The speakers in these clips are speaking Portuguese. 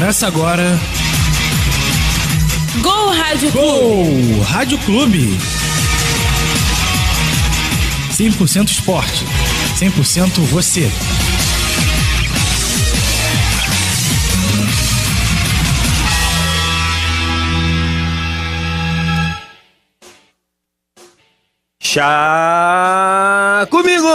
Começa agora. Gol Rádio Clube. Gol Rádio Clube. 100% esporte. 100% você. Chá comigo!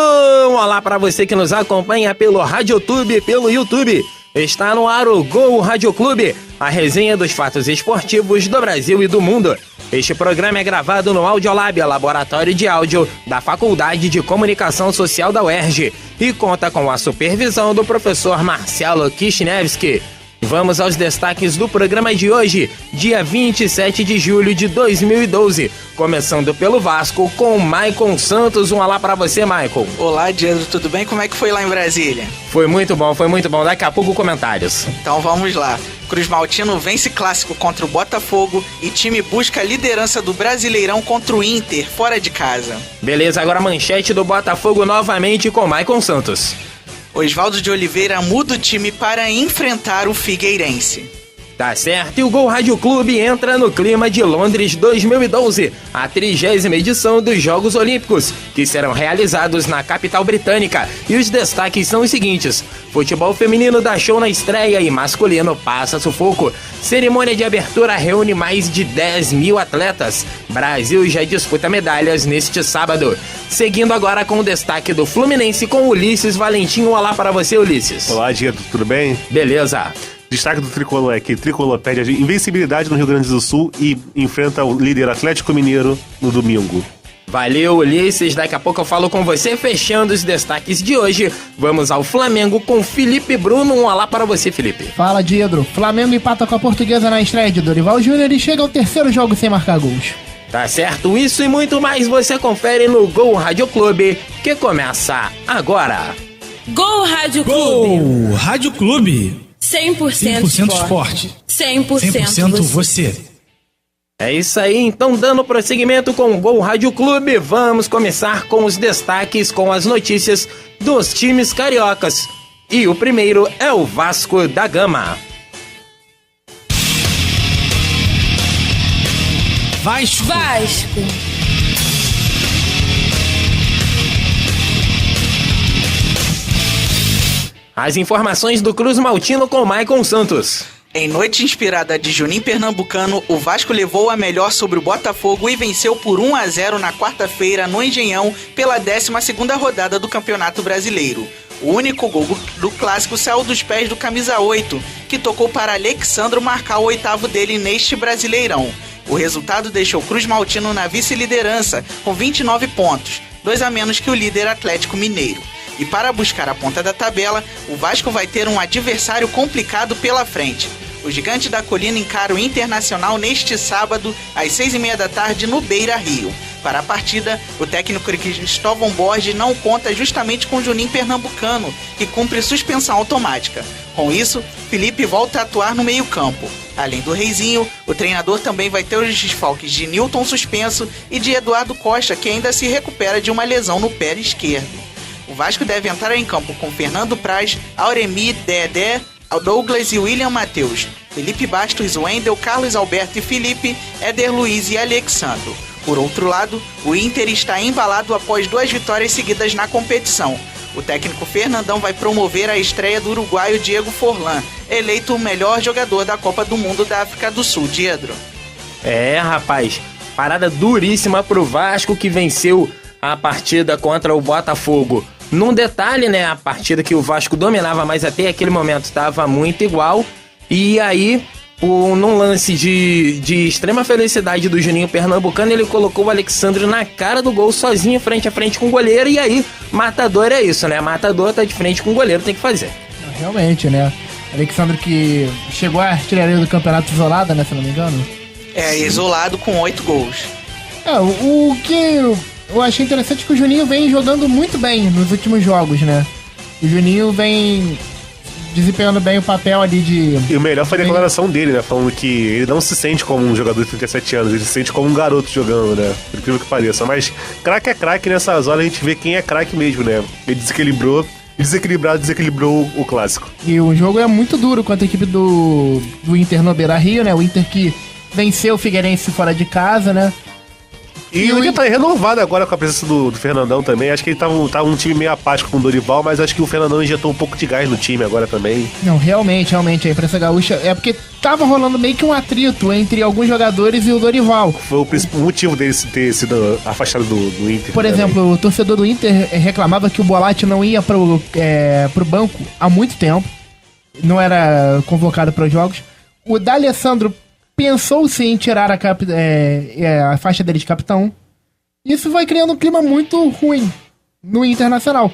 Um olá para você que nos acompanha pelo RadioTube, pelo YouTube. Está no ar o Gol Rádio Clube, a resenha dos fatos esportivos do Brasil e do mundo. Este programa é gravado no Audiolab, laboratório de áudio da Faculdade de Comunicação Social da UERJ, e conta com a supervisão do professor Marcelo Kishnevski. Vamos aos destaques do programa de hoje, dia 27 de julho de 2012. Começando pelo Vasco, com o Maicon Santos. Um olá pra você, Maicon. Olá, Diego, tudo bem? Como é que foi lá em Brasília? Foi muito bom. Daqui a pouco comentários. Então vamos lá. Cruz Maltino vence clássico contra o Botafogo e time busca a liderança do Brasileirão contra o Inter, fora de casa. Beleza, agora a manchete do Botafogo novamente com Maicon Santos. Oswaldo de Oliveira muda o time para enfrentar o Figueirense. Tá certo, e o Gol Rádio Clube entra no clima de Londres 2012, a 30ª edição dos Jogos Olímpicos, que serão realizados na capital britânica. E os destaques são os seguintes: futebol feminino dá show na estreia e masculino passa sufoco. Cerimônia de abertura reúne mais de 10 mil atletas. Brasil já disputa medalhas neste sábado. Seguindo agora com o destaque do Fluminense com Ulisses Valentim. Um olá para você, Ulisses. Olá, Diego, tudo bem? Beleza. Destaque do Tricolor é que o Tricolor perde a invencibilidade no Rio Grande do Sul e enfrenta o líder Atlético Mineiro no domingo. Valeu, Ulisses. Daqui a pouco eu falo com você. Fechando os destaques de hoje, vamos ao Flamengo com Felipe Bruno. Um olá para você, Felipe. Fala, Diego. Flamengo empata com a Portuguesa na estreia de Dorival Júnior e chega ao terceiro jogo sem marcar gols. Tá certo, isso e muito mais você confere no Gol Rádio Clube, que começa agora. Gol Rádio Clube. Gol Rádio Clube. 100% esporte. 100% você. É isso aí, então dando prosseguimento com o Gol Rádio Clube, vamos começar com os destaques, com as notícias dos times cariocas. E o primeiro é o Vasco da Gama. Vasco. As informações do Cruz Maltino com Maicon Santos. Em noite inspirada de Juninho Pernambucano, o Vasco levou a melhor sobre o Botafogo e venceu por 1-0 na quarta-feira no Engenhão pela 12ª rodada do Campeonato Brasileiro. O único gol do clássico saiu dos pés do camisa 8, que tocou para Alexandro marcar o 8º dele neste Brasileirão. O resultado deixou Cruz Maltino na vice-liderança com 29 pontos, 2 a menos que o líder Atlético Mineiro. E para buscar a ponta da tabela, o Vasco vai ter um adversário complicado pela frente. O Gigante da Colina encara o Internacional neste sábado, às 6h30 da tarde, no Beira-Rio. Para a partida, o técnico Cristóvão Borges não conta justamente com Juninho Pernambucano, que cumpre suspensão automática. Com isso, Felipe volta a atuar no meio-campo. Além do Reizinho, o treinador também vai ter os desfalques de Nilton suspenso e de Eduardo Costa, que ainda se recupera de uma lesão no pé esquerdo. O Vasco deve entrar em campo com Fernando Praz, Auremi, Dedé, Douglas e William Matheus, Felipe Bastos, Wendel, Carlos Alberto e Felipe, Éder Luiz e Alexandro. Por outro lado, o Inter está embalado após 2 vitórias seguidas na competição. O técnico Fernandão vai promover a estreia do uruguaio Diego Forlan, eleito o melhor jogador da Copa do Mundo da África do Sul, Diedro. É, rapaz, parada duríssima pro Vasco, que venceu a partida contra o Botafogo. Num detalhe, né, a partida que o Vasco dominava, mas até aquele momento estava muito igual. E aí, num lance de extrema felicidade do Juninho Pernambucano, ele colocou o Alexandre na cara do gol, sozinho, frente a frente com o goleiro. E aí, matador é isso, né? Matador tá de frente com o goleiro, tem que fazer. Realmente, né? Alexandre que chegou à artilharia do campeonato isolada, né, se não me engano? É, isolado com 8 gols. O que eu achei interessante é que o Juninho vem jogando muito bem nos últimos jogos, né? O Juninho vem desempenhando bem o papel ali de... E o melhor foi a declaração dele, né? Falando que ele não se sente como um jogador de 37 anos, ele se sente como um garoto jogando, né? Por incrível que pareça. Mas craque é craque, nessas horas a gente vê quem é craque mesmo, né? Ele desequilibrou desequilibrou o clássico. E o jogo é muito duro contra a equipe do Inter no Beira-Rio, né? O Inter que venceu o Figueirense fora de casa, né? E o Inter tá renovado agora com a presença do Fernandão também. Acho que ele tá um time meio apático com o Dorival, mas acho que o Fernandão injetou um pouco de gás no time agora também. Não, realmente, a imprensa gaúcha é porque tava rolando meio que um atrito entre alguns jogadores e o Dorival. Foi o principal motivo dele ter sido afastado do Inter. Por também. exemplo, o torcedor do Inter reclamava que o Bolatti não ia pro banco há muito tempo, não era convocado para os jogos. O D'Alessandro pensou sim em tirar a faixa dele de capitão. Isso vai criando um clima muito ruim no Internacional.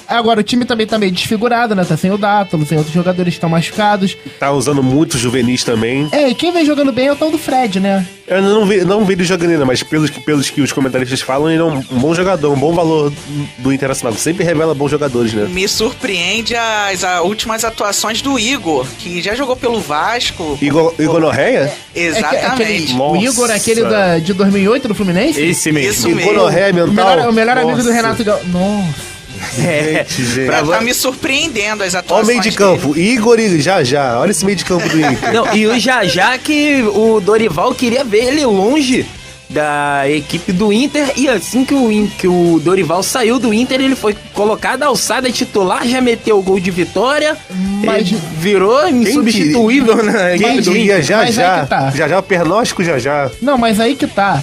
Agora o time também tá meio desfigurado, né? Tá sem o Dátalo, sem outros jogadores que estão machucados. Tá usando muitos juvenis também. E quem vem jogando bem é o tal do Fred, né? Eu não vi ele jogando ainda, mas pelos que os comentaristas falam, ele é um bom jogador, um bom valor do Internacional. Sempre revela bons jogadores, né? Me surpreende as últimas atuações do Igor, que já jogou pelo Vasco. Igor Norreia? Exatamente. O Igor, aquele de 2008 do Fluminense? Esse mesmo. Isso mesmo. Igor Norreia mental. O melhor amigo do Nossa. Renato Gaúcho. Nossa. Gente. Tá me surpreendendo as Olha atuações o meio de campo, Igor e Já. Olha esse meio de campo do Inter. Não, e o Já que o Dorival queria ver ele longe da equipe do Inter, e assim que o Dorival saiu do Inter, ele foi colocado à alçada titular, já meteu o gol de vitória, Mas- virou insubstituível na Quem equipe do diria Inter. Mas aí que tá. Já, o pernóstico Já. Não, mas aí que tá.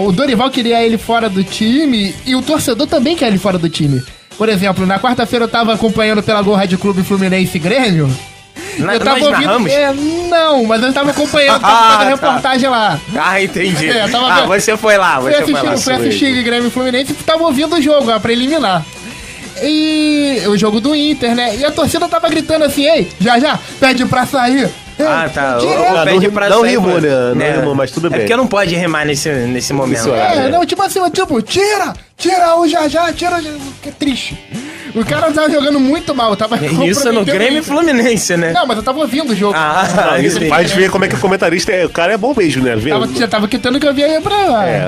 O Dorival queria ele fora do time e o torcedor também quer ele fora do time. Por exemplo, na quarta-feira eu tava acompanhando pela Gol Rádio Clube Fluminense e Grêmio. Eu tava Nós narramos? Não, mas eu tava acompanhando, tava fazendo reportagem lá. Ah, entendi. Eu tava vendo. Você foi lá, Fui assistir Grêmio e Fluminense e tava ouvindo o jogo, a preliminar. E o jogo do Inter, né? E a torcida tava gritando assim, ei, Já, pede pra sair. Ah, tá. Tira. Pede pra não sair, rimou, mano. né? Não rimou, mas tudo É bem. porque não pode rimar nesse momento. Isso é. Não, tipo assim, tira o Já, tira. Que triste. O cara tava jogando muito mal, tava Isso no comprometendo Grêmio e o Inter. Fluminense, né? Não, mas eu tava ouvindo o jogo. Ah, isso entendi. faz ver como é que o comentarista o cara é bom mesmo, né? Já tava quitando que eu via aí pra...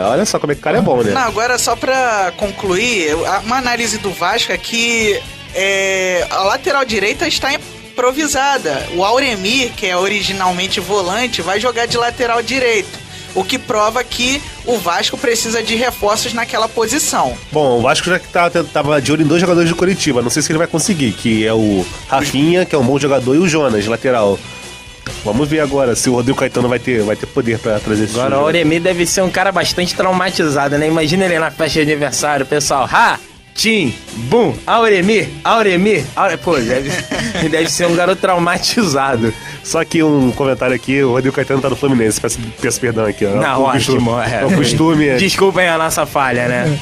Olha só como é que o cara é bom, né? Não, agora só pra concluir, uma análise do Vasco é que a lateral direita está improvisada. O Auremir, que é originalmente volante, vai jogar de lateral direito, o que prova que o Vasco precisa de reforços naquela posição. Bom, o Vasco já que tava de olho em 2 jogadores do Coritiba. Não sei se ele vai conseguir, que é o Rafinha, que é um bom jogador, e o Jonas, lateral. Vamos ver agora se o Rodrigo Caetano vai ter poder pra trazer esse Agora o jogo. Auremir deve ser um cara bastante traumatizado, né? Imagina ele na festa de aniversário, pessoal. Tim, bum, Auremir. Pô, deve ser um garoto traumatizado. Só que um comentário aqui, o Rodrigo Caetano tá no Fluminense, peço perdão aqui. Ó. Não, ótimo. É o costume. Desculpem a nossa falha, né?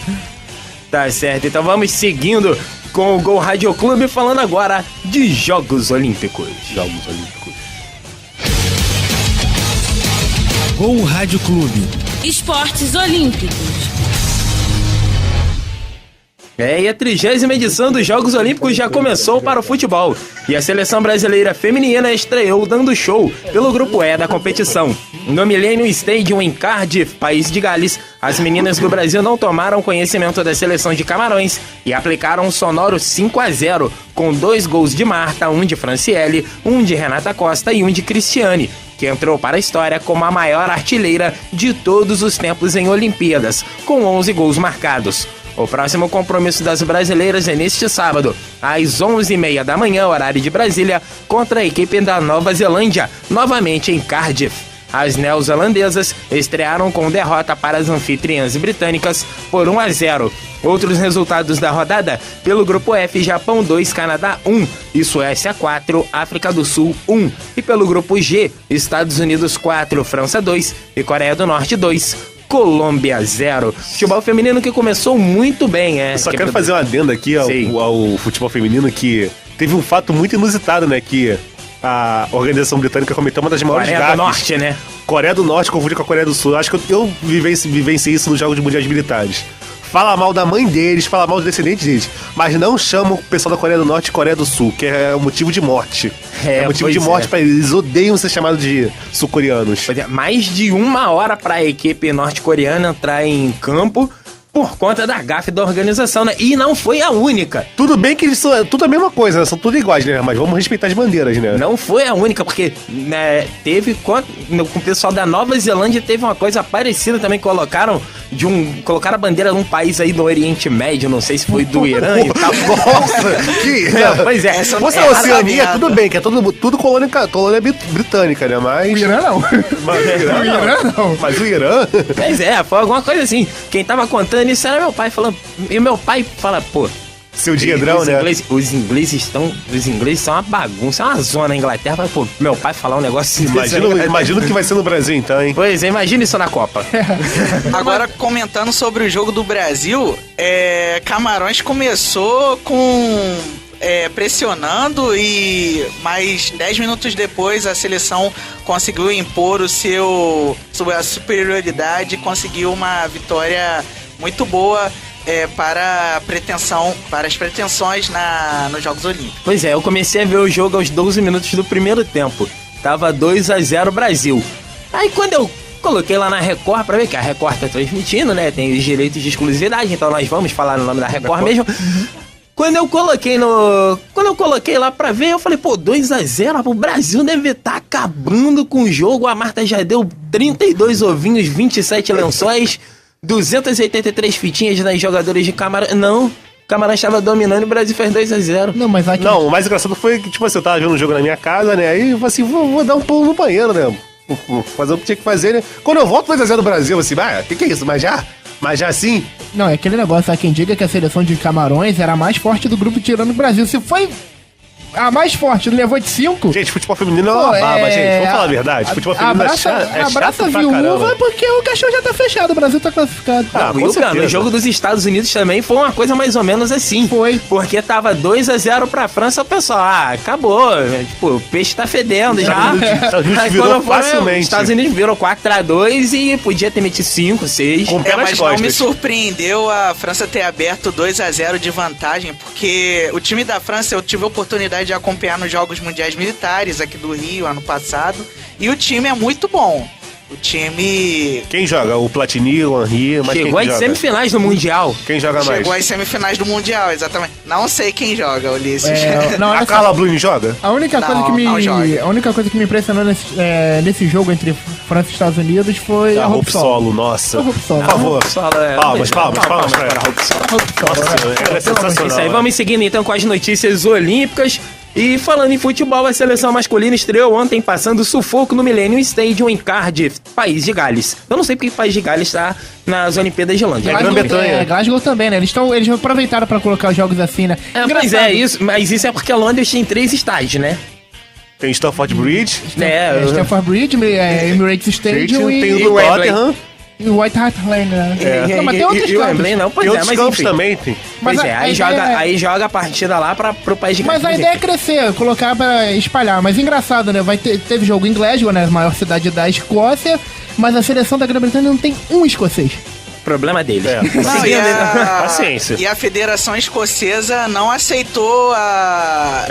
Tá certo, então vamos seguindo com o Gol Rádio Clube, falando agora de Jogos Olímpicos. Gol Rádio Clube. Esportes Olímpicos. E a 30ª edição dos Jogos Olímpicos já começou para o futebol. E a seleção brasileira feminina estreou dando show pelo grupo E da competição. No Millennium Stadium em Cardiff, país de Gales, as meninas do Brasil não tomaram conhecimento da seleção de Camarões e aplicaram um sonoro 5-0, com 2 gols de Marta, um de Franciele, um de Renata Costa e um de Cristiane, que entrou para a história como a maior artilheira de todos os tempos em Olimpíadas, com 11 gols marcados. O próximo compromisso das brasileiras é neste sábado, às 11h30 da manhã, horário de Brasília, contra a equipe da Nova Zelândia, novamente em Cardiff. As neozelandesas estrearam com derrota para as anfitriãs britânicas por 1-0. Outros resultados da rodada: pelo grupo F, Japão 2, Canadá 1 e Suécia 4, África do Sul 1. E pelo grupo G, Estados Unidos 4, França 2 e Coreia do Norte 2. Colômbia 0. Futebol feminino que começou muito bem, Eu só quero fazer uma adenda aqui ao futebol feminino, que teve um fato muito inusitado, né? Que a organização britânica cometeu uma das maiores Coreia do gafes. Norte, né? Coreia do Norte confundiu com a Coreia do Sul. Acho que eu vivenciei isso nos Jogos de Mundiais Militares. Fala mal da mãe deles, fala mal dos descendentes deles, mas não chama o pessoal da Coreia do Norte de Coreia do Sul, que é motivo de morte. É motivo de morte pra eles. Eles odeiam ser chamados de sul-coreanos. Mais de 1 hora para a equipe norte-coreana entrar em campo, por conta da gafe da organização, né? E não foi a única. Tudo bem que eles são tudo a mesma coisa, né? São tudo iguais, né? Mas vamos respeitar as bandeiras, né? Não foi a única, porque né, teve com o pessoal da Nova Zelândia teve uma coisa parecida também, colocaram a bandeira de um país aí do Oriente Médio, não sei se foi do Irã e tal. Nossa, que... Pois é. Você é Oceania, tudo bem, que é tudo colônia britânica, né? Mas... O Irã não. O Irã não. Mas o Irã... Pois é, foi alguma coisa assim. Quem tava contando isso era meu pai falando. E meu pai fala, pô. Seu dinheirão, né? Os ingleses são uma bagunça, é uma zona na Inglaterra. Pô, meu pai falar um negócio Imagino que vai ser no Brasil então, hein? Pois é, imagina isso na Copa. Agora, comentando sobre o jogo do Brasil, Camarões começou com... pressionando e mais 10 minutos depois a seleção conseguiu impor sua superioridade e conseguiu uma vitória muito boa para as pretensões nos Jogos Olímpicos. Pois é, eu comecei a ver o jogo aos 12 minutos do primeiro tempo. Tava 2-0 Brasil. Aí quando eu coloquei lá na Record pra ver que a Record tá transmitindo, né? Tem os direitos de exclusividade, então nós vamos falar no nome da Record mesmo. Quando eu coloquei lá pra ver, eu falei, pô, 2-0, o Brasil deve estar acabando com o jogo. A Marta já deu 32 ovinhos, 27 lençóis, 283 fitinhas nas jogadoras de Camarões. Não, o Camarões estava dominando e o Brasil fez 2-0. Não, o mais engraçado foi que, tipo assim, eu tava vendo um jogo na minha casa, né? Aí eu falei assim, vou dar um pulo no banheiro, né? Fazer o que tinha que fazer, né? Quando eu volto 2-0 do Brasil, eu assim, que é isso? Mas já assim? Não, é aquele negócio, há quem diga que a seleção de Camarões era a mais forte do grupo tirando o Brasil. Se foi a mais forte, levou de 5. Gente, futebol feminino é uma baba, gente. Vamos falar a verdade. Futebol feminino é chato abraça pra viúva caramba. Porque o caixão já tá fechado, o Brasil tá classificado. No jogo dos Estados Unidos também foi uma coisa mais ou menos assim. Foi. Porque tava 2-0 pra França, o pessoal, acabou. Tipo, o peixe tá fedendo já. Aí virou facilmente. Os Estados Unidos virou 4-2 e podia ter metido 5, 6. Mas não me surpreendeu a França ter aberto 2-0 de vantagem, porque o time da França eu tive a oportunidade de acompanhar nos Jogos Mundiais Militares aqui do Rio, ano passado, e o time é muito bom. O time... Quem joga? O Platini, o Henry, mas chegou às semifinais do Mundial. Quem joga mais? Chegou às semifinais do Mundial, exatamente. Não sei quem joga, Ulisses. A Carla Bruni joga? A única coisa que me impressionou nesse jogo entre França e Estados Unidos foi a Hope Solo. Nossa. Por favor. Palmas pra ela. É sensacional. Isso aí, vamos seguindo então com as notícias olímpicas. E falando em futebol, a seleção masculina estreou ontem passando sufoco no Millennium Stadium em Cardiff, país de Gales. Eu não sei porque o país de Gales está nas Olimpíadas de Londres. Glasgow também, né? Eles aproveitaram para colocar os jogos assim, né? Pois é, mas isso é porque a Londres tem 3 estádios, né? Tem Stamford Bridge. Stamford Bridge, Emirates Stadium tem o do Tottenham. E o White Hart Lane, né? Mas tem outros campos. Não, pois mas enfim. Também tem. Pois aí joga a partida lá pro país de Gales. Mas a ideia é crescer, colocar pra espalhar. Mas engraçado, né? Teve jogo em Glasgow, né? A maior cidade da Escócia. Mas a seleção da Grã-Bretanha não tem um escocês. Problema deles. Paciência. E a Federação Escocesa não aceitou a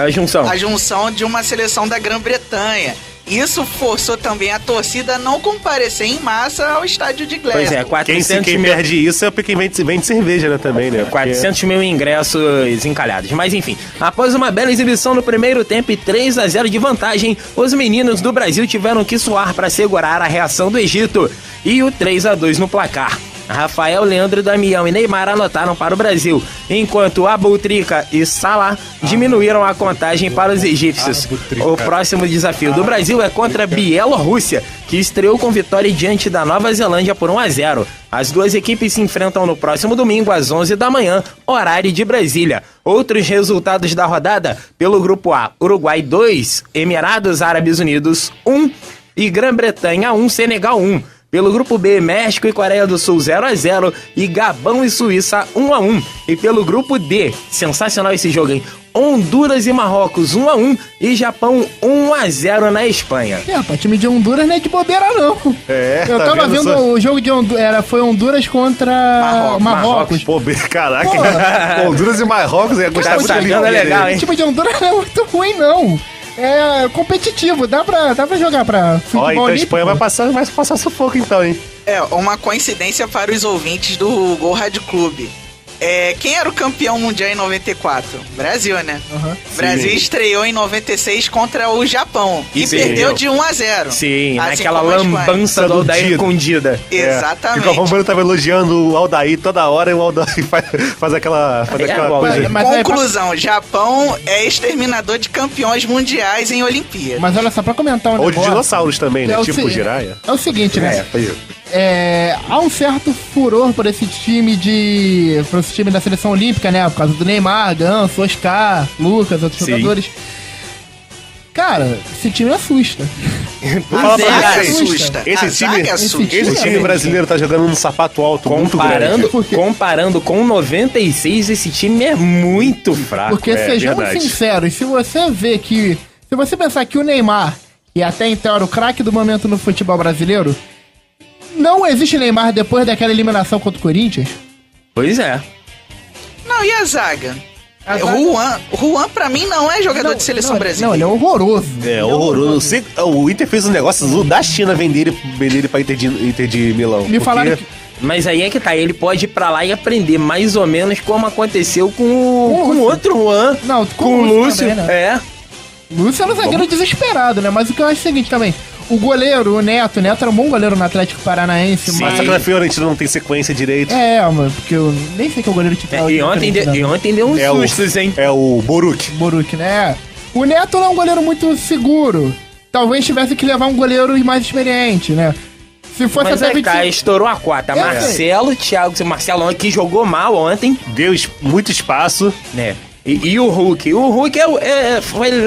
junção de uma seleção da Grã-Bretanha. Isso forçou também a torcida a não comparecer em massa ao estádio de Glasgow. Pois é, 400 quem mil... perde isso é porque vende cerveja, né, também, né? 400 mil ingressos encalhados. Mas enfim, após uma bela exibição no primeiro tempo e 3-0 de vantagem, os meninos do Brasil tiveram que suar para segurar a reação do Egito e o 3-2 no placar. Rafael, Leandro, Damião e Neymar anotaram para o Brasil, enquanto Abutrica e Salah diminuíram a contagem para os egípcios. O próximo desafio do Brasil é contra a Bielorrússia, que estreou com vitória diante da Nova Zelândia por 1-0. As duas equipes se enfrentam no próximo domingo às 11 da manhã, horário de Brasília. Outros resultados da rodada: pelo grupo A, Uruguai 2, Emirados Árabes Unidos 1 e Grã-Bretanha 1, Senegal 1. Pelo grupo B, México e Coreia do Sul 0-0 e Gabão e Suíça 1-1. E pelo grupo D, sensacional esse jogo, hein? Honduras e Marrocos 1-1 e Japão 1-0 na Espanha. O time de Honduras não é de bobeira, não. Eu tava vendo o jogo de Honduras, foi Honduras contra Marrocos. Pô, caraca. Honduras e Marrocos, é gostar muito legal, hein? O time de Honduras não é muito ruim, não. É competitivo, dá pra jogar pra futebol Ó, então a olímpico. Espanha vai passar sufoco então, hein? É, uma coincidência para os ouvintes do Gol Rádio Clube. Quem era o campeão mundial em 94? Brasil, né? Uhum. Brasil estreou em 96 contra o Japão e Sim. perdeu de 1-0. Sim, Assim naquela como a Espanha. lambança do Aldair Sacudido. escondida. E Exatamente. o Galvão Bueno tava elogiando o Aldair toda hora e o Aldair faz aquela igual, coisa. Mas aí, Conclusão, Japão é exterminador de campeões mundiais em Olimpíada. mas olha só, pra comentar um Ou de negócio... dinossauros também, né? É o Tipo se- Jiraiya. É o seguinte, né? Foi Há um certo furor por esse time da seleção olímpica, né? Por causa do Neymar, Ganso, Oscar, Lucas, outros Sim. jogadores. Cara, esse time assusta. Fala A pra zaga vocês. assusta. Esse A time, zaga assusta. esse time brasileiro tá jogando num sapato alto muito grande. Comparando com 96, esse time é muito fraco. Porque sejamos verdade. sinceros, se você vê que... Se você pensar que o Neymar, que até então era o craque do momento no futebol brasileiro, não existe Neymar depois daquela eliminação contra o Corinthians? Pois é. Não, e a zaga? A zaga- Juan pra mim não é jogador de seleção brasileira. Não, ele é horroroso. É horroroso. O Inter fez um negócio da China vender ele pra Inter de Milão. Me falaram Porque- que... Mas aí é que tá, ele pode ir pra lá e aprender mais ou menos como aconteceu com o Lúcio. outro Juan, Não, com o Lúcio. também, né? É. Lúcio era um zagueiro desesperado, né? Mas o que eu acho é o seguinte também. O goleiro, o Neto era um bom goleiro no Atlético Paranaense, Mas mas... só que na Fiorentina não tem sequência direito. Mano, porque eu nem sei que é o goleiro titular. E ontem deu uns É o- sustos, hein? É o Boruk. Boruk, né? O Neto não é um goleiro muito seguro. Talvez tivesse que levar um goleiro mais experiente, né? Se fosse Mas até aí, cara, 25... estourou a cota. Eu Marcelo, Marcelo que jogou mal ontem, Deu muito espaço. né? E o Hulk. O Hulk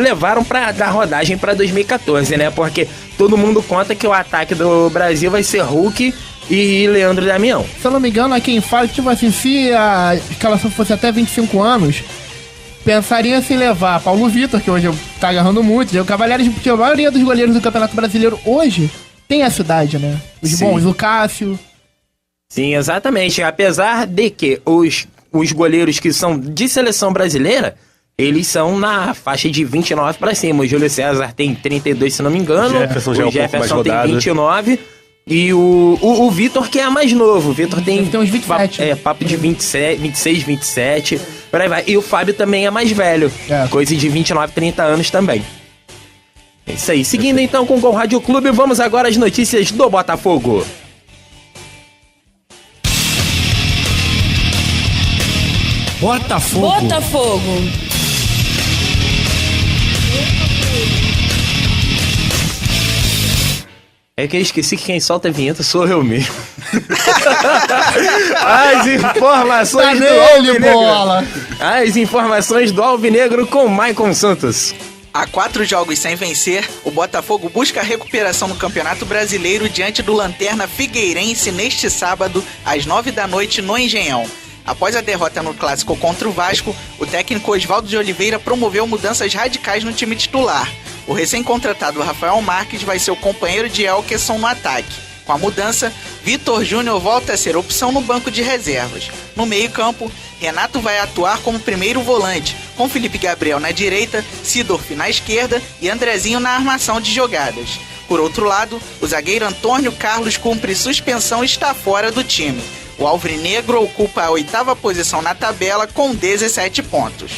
levaram pra dar rodagem pra 2014, né? Porque todo mundo conta que o ataque do Brasil vai ser Hulk e Leandro Damião. Se eu não me engano, há quem fala que, tipo assim, se a escalação fosse até 25 anos, pensaria em levar Paulo Vitor, que hoje tá agarrando muito, o Cavalieri, porque a maioria dos goleiros do Campeonato Brasileiro hoje tem essa idade, né? Os Sim. bons, o Cássio... Sim, exatamente. Apesar de que os goleiros que são de seleção brasileira, eles são na faixa de 29 pra cima. O Júlio César tem 32, se não me engano. Jefferson já é um pouco mais tem rodado. 29. E o Vitor, que é mais novo. O Vitor tem Tem uns 27. papo de 27, 26, 27. Por aí vai. E o Fábio também é mais velho. É. Coisa de 29, 30 anos também. É isso aí. Seguindo então com o Gol Rádio Clube, vamos agora às notícias do Botafogo. Botafogo. Botafogo. É que eu esqueci que quem solta a vinheta sou eu mesmo. As informações Tá do nele, Alvinegro. bola! As informações do Alvinegro com Maicon Santos. Há 4 jogos sem vencer, o Botafogo busca a recuperação no Campeonato Brasileiro diante do Lanterna Figueirense neste sábado, às 9 da noite, no Engenhão. Após a derrota no Clássico contra o Vasco, o técnico Oswaldo de Oliveira promoveu mudanças radicais no time titular. O recém-contratado Rafael Marques vai ser o companheiro de Elkerson no ataque. Com a mudança, Vitor Júnior volta a ser opção no banco de reservas. No meio-campo, Renato vai atuar como primeiro volante, com Felipe Gabriel na direita, Sidorf na esquerda e Andrezinho na armação de jogadas. Por outro lado, o zagueiro Antônio Carlos cumpre suspensão e está fora do time. O alvinegro ocupa a 8ª posição na tabela com 17 pontos.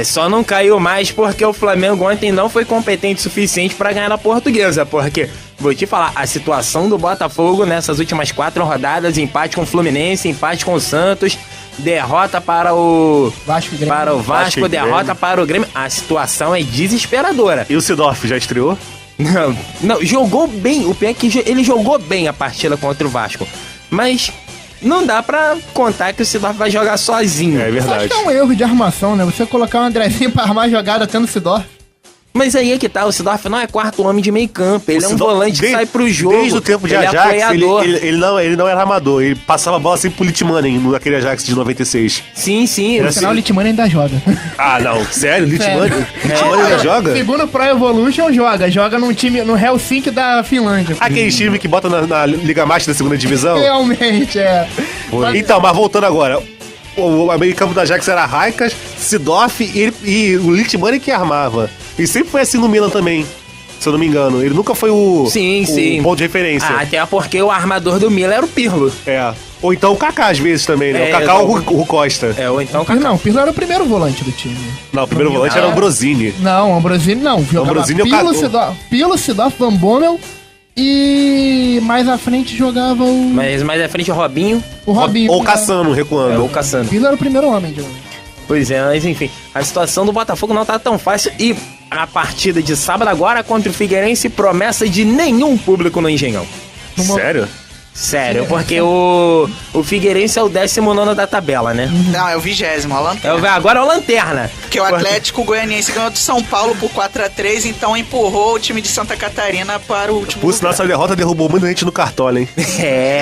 Só não caiu mais porque o Flamengo ontem não foi competente o suficiente para ganhar a Portuguesa. Porque, vou te falar, a situação do Botafogo nessas últimas 4 rodadas, empate com o Fluminense, empate com o Santos, derrota para o Vasco e Grêmio. Vasco, e derrota Grêmio. para o Grêmio. A situação é desesperadora. E o Sidorf já estreou? Não, jogou bem. O pior é que ele jogou bem a partida contra o Vasco. Mas não dá pra contar que o Sidorf vai jogar sozinho. É Acho verdade. que é um erro de armação, né? Você colocar o Andrezinho pra armar jogada tendo Sidorf. Mas aí é que tá, o Sidorf não é quarto homem de meio campo, ele é um Sidorf, volante que sai pro jogo. Desde o tempo de ele Ajax, é apoiador. ele não era armador. Ele passava a bola sempre pro Litmanen, naquele Ajax de 96. Sim, sim. Era No final, o Litmani ainda joga. Ah, não. Sério? Litmanen? Litmanen ainda joga? Segundo o Pro Evolution, joga num time, no Helsinki da Finlândia. Aquele time que bota na Liga Master da segunda divisão? Realmente, é. Mas- Então, mas voltando agora. O meio campo da Ajax era Raikas, Sidorf e o Litmanen que armava. E sempre foi assim no Milan também, se eu não me engano. Ele nunca foi o ponto de referência. Até porque o armador do Milan era o Pirlo. Ou então o Kaká, às vezes, também, né? O Kaká ou o Rui Costa. Ou então o Kaká. Não, o Pirlo era o primeiro volante do time. Não, o primeiro volante era o Ambrosini. Não, o Ambrosini não. Ambrosini é o Pirlo, Seedorf, Van Bommel e mais à frente jogava o... Mas mais à frente o Robinho. O Robinho. Ou o Cassano, recuando. Ou o Cassano. O Pirlo era o primeiro homem de Pois é, mas enfim, a situação do Botafogo não tá tão fácil e a partida de sábado agora contra o Figueirense, promessa de nenhum público no Engenhão. Sério? Sério, porque o Figueirense é o 19º da tabela, né? Não, é o 20º, a Lanterna. Agora é o Lanterna. Porque o Atlético Goianiense ganhou do São Paulo por 4-3, então empurrou o time de Santa Catarina para o último Por sinal, essa derrota derrubou muita gente no Cartola, hein?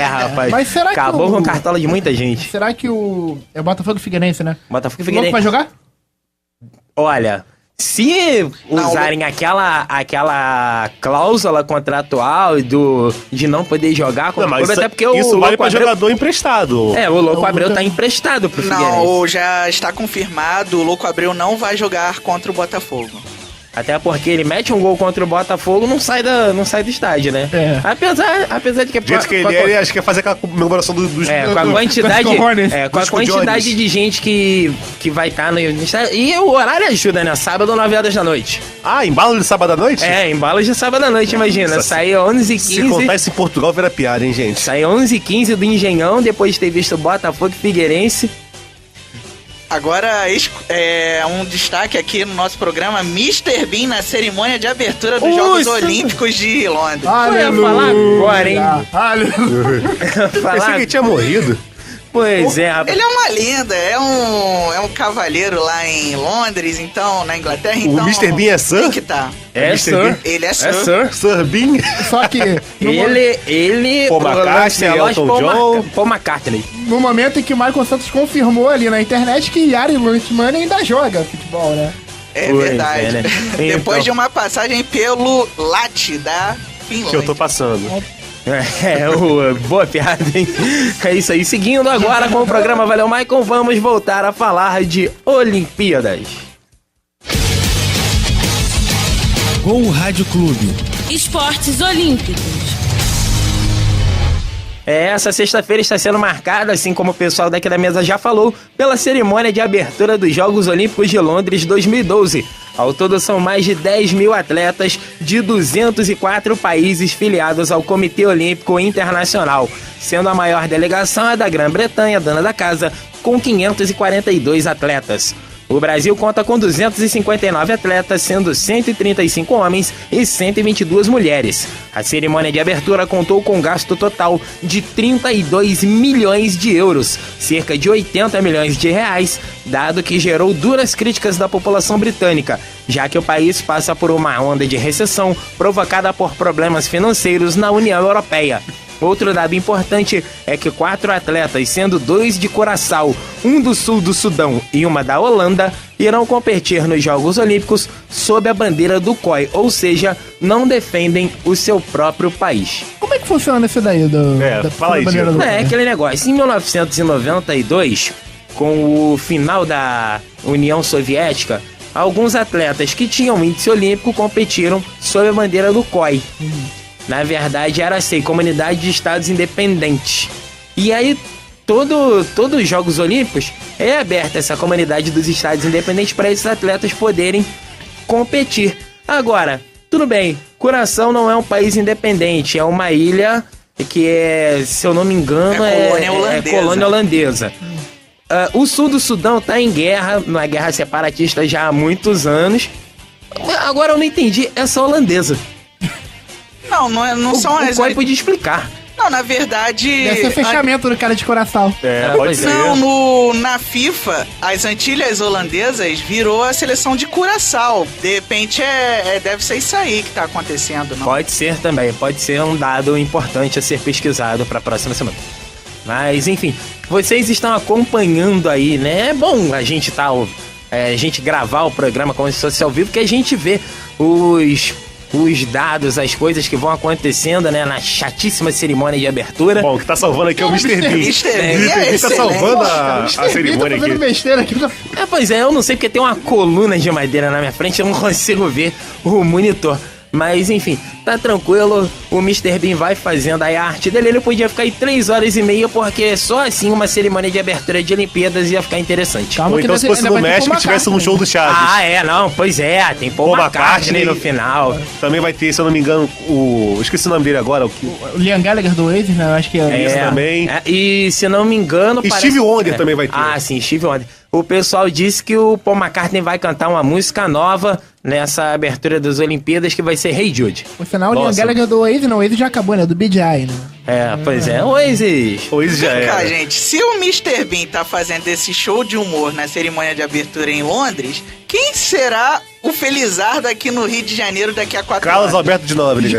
Rapaz. Mas será que acabou com o Cartola de muita gente. Será que é o Botafogo e Figueirense, né? Botafogo e O Figueirense. Louco vai jogar? Olha, se usarem aquela cláusula contratual de não poder jogar com o clube, até porque isso o vale Louco pra Abreu... jogador emprestado. O Louco Abreu tá emprestado pro Figueirense. Não, já está confirmado, o Louco Abreu não vai jogar contra o Botafogo. Até porque ele mete um gol contra o Botafogo, não sai do estádio, né? Apesar de que... Do jeito que ele acho que ia fazer aquela comemoração dos... com a quantidade... com a Dos quantidade de gente que vai estar no estádio. E o horário ajuda, né? Sábado, 9 horas da noite. Embalo de sábado à noite? Embalo de sábado à noite, imagina. Sai 11h15... Se contar isso em Portugal, vira piada, hein, gente? Sai 11h15 do Engenhão, depois de ter visto o Botafogo e Figueirense. Agora, um destaque aqui no nosso programa, Mr. Bean na cerimônia de abertura dos Jogos Olímpicos de Londres. Eu ia falar agora, hein? Pensei que ele tinha morrido. Pois é, rapaz. Ele é uma lenda, é um cavalheiro lá em Londres, então, na Inglaterra, então... O Mr. Bean é Sir? Tem que tá. É Sir. Ele é Sir. É Sir. Sir Bean? Só que... Ele... Paul McCartney, Elton John. Paul McCartney. No momento em que o Michael Santos confirmou ali na internet que Yari Lutman ainda joga futebol, né? É Pois verdade. é, né? Depois Então. de uma passagem pelo Lati da Finlândia. Que eu tô passando. Boa piada, hein? É isso aí. Seguindo agora com o programa Valeu Maicon, vamos voltar a falar de Olimpíadas. Gol Rádio Clube. Esportes Olímpicos. Essa sexta-feira está sendo marcada, assim como o pessoal daqui da mesa já falou, pela cerimônia de abertura dos Jogos Olímpicos de Londres 2012. Ao todo são mais de 10 mil atletas de 204 países filiados ao Comitê Olímpico Internacional, sendo a maior delegação a da Grã-Bretanha, dona da casa, com 542 atletas. O Brasil conta com 259 atletas, sendo 135 homens e 122 mulheres. A cerimônia de abertura contou com um gasto total de 32 milhões de euros, cerca de 80 milhões de reais, dado que gerou duras críticas da população britânica, já que o país passa por uma onda de recessão provocada por problemas financeiros na União Europeia. Outro dado importante é que 4 atletas, sendo 2 de Curaçao, um do sul do Sudão e uma da Holanda, irão competir nos Jogos Olímpicos sob a bandeira do COI, ou seja, não defendem o seu próprio país. Como é que funciona isso daí? Fala aí, bandeira Diego. do... É aquele negócio, em 1992, com o final da União Soviética, alguns atletas que tinham índice olímpico competiram sob a bandeira do COI. Na verdade, era assim, Comunidade de Estados Independentes. E aí, todos os Jogos Olímpicos é aberta essa Comunidade dos Estados Independentes para esses atletas poderem competir. Agora, tudo bem, Curaçao não é um país independente, é uma ilha que é, se eu não me engano, é colônia holandesa. O sul do Sudão está em guerra, numa guerra separatista já há muitos anos. Agora eu não entendi essa holandesa. Não são as... O COI podia explicar. Não, na verdade... Deve ser fechamento do cara de Curaçao. Pode ser. Não, na FIFA, as Antilhas Holandesas virou a seleção de Curaçao. De repente, deve ser isso aí que tá acontecendo, não? Pode ser também, pode ser um dado importante a ser pesquisado para a próxima semana. Mas, enfim, vocês estão acompanhando aí, né? É bom a gente a gente gravar o programa como se fosse ao vivo, que a gente vê os dados, as coisas que vão acontecendo, né, na chatíssima cerimônia de abertura. Bom, o que tá salvando aqui é o Mr. Bean. Mr. O Bean Mr. é Bean tá salvando a Tá cerimônia fazendo aqui. besteira aqui. Pois é, eu não sei porque tem uma coluna de madeira na minha frente, eu não consigo ver o monitor. Mas enfim, tá tranquilo, o Mr. Bean vai fazendo aí a arte dele. Ele podia ficar aí 3 horas e meia, porque só assim uma cerimônia de abertura de Olimpíadas ia ficar interessante. Calma Ou que então se fosse no México tivesse um show do Chaves. Ah, é, não, pois é, tem Paul McCartney no final. Também vai ter, se eu não me engano, o... Esqueci o nome dele agora. O Liam Gallagher do Oasis, né? Eu acho que é. Isso também. E se não me engano... E Stevie Wonder também vai ter. Ah, sim, Stevie Wonder. O pessoal disse que o Paul McCartney vai cantar uma música nova nessa abertura das Olimpíadas, que vai ser Hey Jude. Por sinal, o Liam Nossa. Gallagher do Oasis, não, o Oasis já acabou, né? Do BJ, né? Pois é, Oasis. Oasis já Vem cá, era. gente, se o Mr. Bean tá fazendo esse show de humor na cerimônia de abertura em Londres, quem será o Felizardo aqui no Rio de Janeiro daqui a 4 Carlos anos? Alberto de Nóbrega.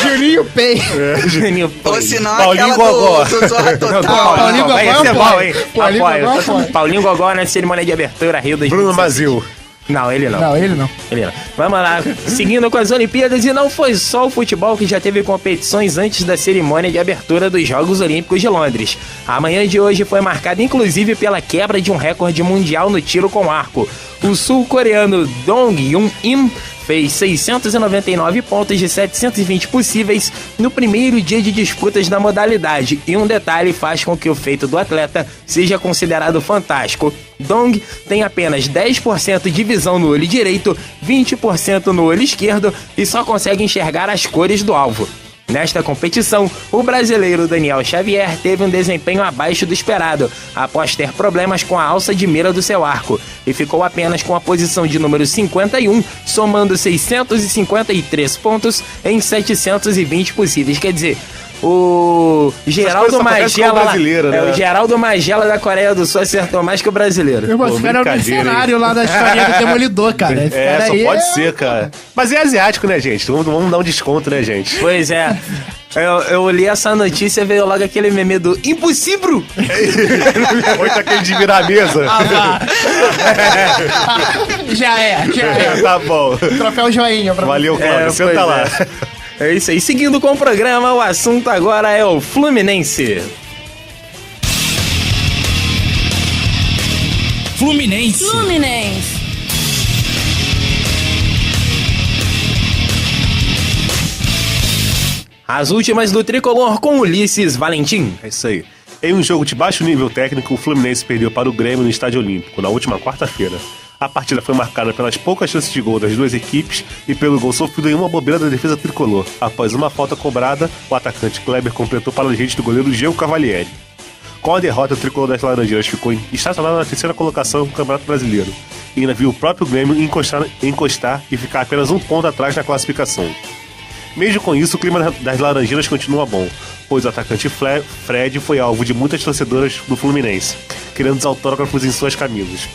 Juninho Pei. Juninho Ou Pei. se não, Paulinho aquela Gogó. do Zorra Total. Paulinho Gogó, Esse é bom, hein? Paulinho Apoio. Gogó, apoio. Paulinho Gogó na cerimônia de abertura Rio 2016. Bruno Mazil. Não, ele não. Não, ele não. Ele não. Vamos lá, seguindo com as Olimpíadas, e não foi só o futebol que já teve competições antes da cerimônia de abertura dos Jogos Olímpicos de Londres. A manhã de hoje foi marcada inclusive pela quebra de um recorde mundial no tiro com arco. O sul-coreano Dong Yun-im fez 699 pontos de 720 possíveis no primeiro dia de disputas da modalidade, e um detalhe faz com que o feito do atleta seja considerado fantástico. Dong tem apenas 10% de visão no olho direito, 20% no olho esquerdo e só consegue enxergar as cores do alvo. Nesta competição, o brasileiro Daniel Xavier teve um desempenho abaixo do esperado, após ter problemas com a alça de mira do seu arco, e ficou apenas com a posição de número 51, somando 653 pontos em 720 possíveis. Quer dizer, o Geraldo só acontecem com o Magela, brasileiro, né? o Geraldo Magela da Coreia do Sul acertou mais que o brasileiro. Meu irmão, Pô, esse cara é o brincadeira, mercenário lá da historinha do Demolidor, cara. Esse É, cara só aí pode ser, cara. Mas é asiático, né, gente? Vamos dar um desconto, né, gente? Pois é. Eu li essa notícia e veio logo aquele meme do impossível! Muito aquele de virar a mesa. Já é. Tá bom. Troféu joinha pra Valeu, Cláudio. Senta pois lá. É isso aí. Seguindo com o programa, o assunto agora é o Fluminense. Fluminense. Fluminense. As últimas do Tricolor com Ulisses Valentim. É isso aí. Em um jogo de baixo nível técnico, o Fluminense perdeu para o Grêmio no Estádio Olímpico, na última quarta-feira. A partida foi marcada pelas poucas chances de gol das duas equipes e pelo gol sofrido em uma bobeira da defesa tricolor. Após uma falta cobrada, o atacante Kleber completou para a gente do goleiro Diego Cavalieri. Com a derrota, o tricolor das Laranjeiras ficou estacionado na terceira colocação do Campeonato Brasileiro e ainda viu o próprio Grêmio encostar e ficar apenas um ponto atrás na classificação. Mesmo com isso, o clima das Laranjeiras continua bom, pois o atacante Fred foi alvo de muitas torcedoras do Fluminense, querendo os autógrafos em suas camisas.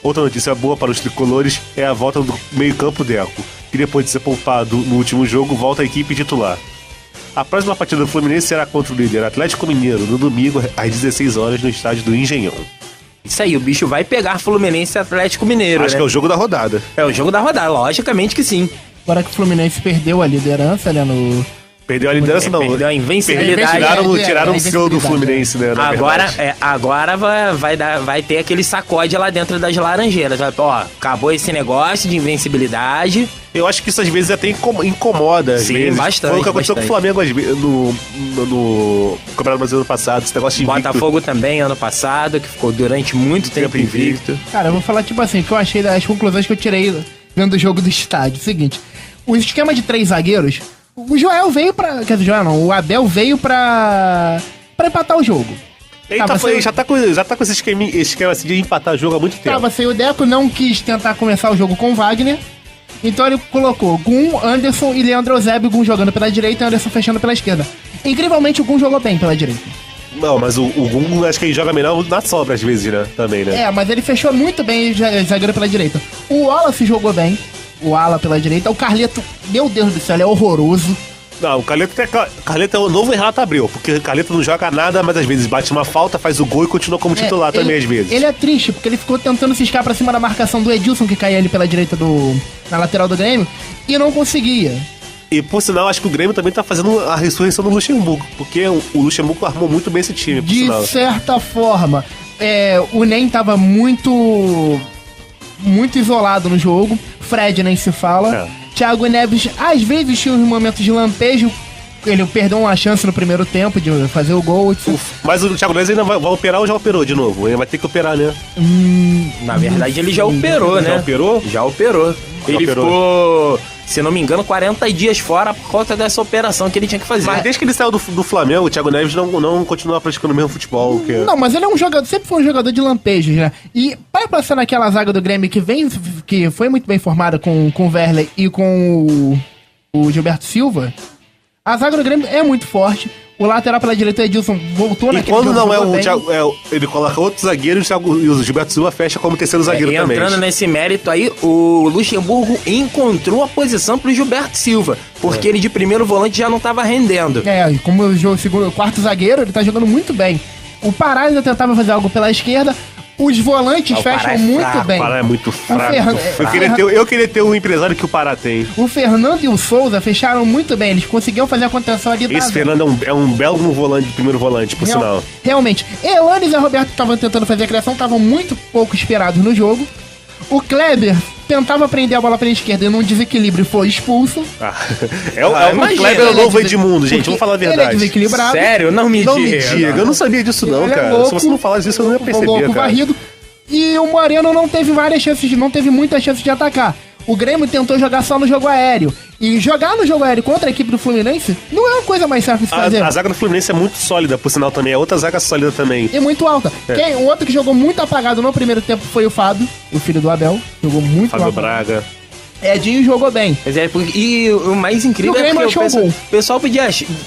Outra notícia boa para os tricolores é a volta do meio-campo Deco, que depois de ser poupado no último jogo, volta à equipe titular. A próxima partida do Fluminense será contra o líder Atlético Mineiro, no domingo, às 16 horas, no estádio do Engenhão. Isso aí, o bicho vai pegar Fluminense e Atlético Mineiro, Acho né? que é o jogo da rodada. É o jogo da rodada, logicamente que sim. Agora que o Fluminense perdeu a liderança, né, no... Perdeu a liderança, não. Perdeu a invencibilidade. Tiraram o seu do invencibilidade. Fluminense, né? na Agora, verdade. agora vai ter aquele sacode lá dentro das Laranjeiras. Ó, acabou esse negócio de invencibilidade. Eu acho que isso às vezes até incomoda. Às Sim, vezes. bastante, Foi o que aconteceu bastante. com o Flamengo às vezes, no Campeonato Brasileiro ano passado. Esse negócio de invicto. Botafogo também, ano passado, que ficou durante muito tempo invicto. Cara, eu vou falar, tipo assim, o que eu achei das conclusões que eu tirei vendo o jogo do estádio. Seguinte, o esquema de 3 zagueiros, o Joel veio pra... Quer dizer, Joel não, o Abel veio pra empatar o jogo. Ele já tá com esse esquema assim, de empatar jogo há muito tempo. Tava sem o Deco, não quis tentar começar o jogo com o Wagner. Então ele colocou Gum, Anderson e Leandro Eusébio, Gum jogando pela direita e Anderson fechando pela esquerda. Incrivelmente o Gum jogou bem pela direita. Não, mas o Gungo acho que ele joga melhor na sobra às vezes, né? Também, né? É, mas ele fechou muito bem o zagueiro pela direita. O Wallace jogou bem, o ala pela direita. O Carleto, meu Deus do céu, ele é horroroso. Não, o Carleto é o novo Renato Abreu, porque o Carleto não joga nada, mas às vezes bate uma falta, faz o gol e continua como titular também às vezes. Ele é triste, porque ele ficou tentando ciscar pra cima da marcação do Edilson, que caía ali pela direita na lateral do Grêmio, e não conseguia. E por sinal, acho que o Grêmio também tá fazendo a ressurreição do Luxemburgo, porque o Luxemburgo armou muito bem esse time, por sinal. De certa forma, o Nen tava muito isolado no jogo, Fred nem se fala. Thiago Neves, às vezes, tinha uns momentos de lampejo. Ele perdeu uma chance no primeiro tempo de fazer o gol. Mas o Thiago Neves ainda vai operar ou já operou de novo? Ele vai ter que operar, né? Na verdade, ele já operou, né? Já operou? Já operou. Ele ficou, se não me engano, 40 dias fora por conta dessa operação que ele tinha que fazer. Mas desde que ele saiu do Flamengo, o Thiago Neves não continua praticando o mesmo futebol. Não, mas ele é um jogador, sempre foi um jogador de lampejos, né? E para passar naquela zaga do Grêmio que foi muito bem formada com o Werley e com o Gilberto Silva, a zaga do Grêmio é muito forte. O lateral pela direita, Edilson, voltou naquele jogo. E quando não é o bem. Thiago, ele coloca outro zagueiro e o Gilberto Silva fecha como terceiro zagueiro também. Entrando nesse mérito aí, o Luxemburgo encontrou a posição pro Gilberto Silva, porque ele de primeiro volante já não tava rendendo. Como o quarto zagueiro, ele tá jogando muito bem. O Pará ainda tentava fazer algo pela esquerda. Os volantes fecham muito bem. O Pará é muito fraco. Eu eu queria ter um empresário que o Pará tem. O Fernando e o Souza fecharam muito bem. Eles conseguiram fazer a contenção ali. Esse Fernando é um belo primeiro volante, por sinal. Realmente. Elanes e Roberto estavam tentando fazer a criação, estavam muito pouco esperados no jogo. O Kleber tentava prender a bola pela esquerda e num desequilíbrio foi expulso. O Kleber é o novo Edmundo, gente. Vamos falar a verdade. Ele é desequilibrado. Sério? Não me diga. Eu não sabia disso não, ele cara. É louco, se você não falasse isso, eu não ia perceber, louco, cara. Varrido. E o Moreno não teve muitas chances de atacar. O Grêmio tentou jogar só no jogo aéreo. E jogar no jogo aéreo contra a equipe do Fluminense não é uma coisa mais fácil de fazer. A zaga do Fluminense é muito sólida, por sinal também. É outra zaga sólida também. E muito alta. O outro que jogou muito apagado no primeiro tempo foi o Fábio, o filho do Abel. Jogou muito Fábio apagado. Braga. Edinho jogou bem. E o mais incrível é que o pessoal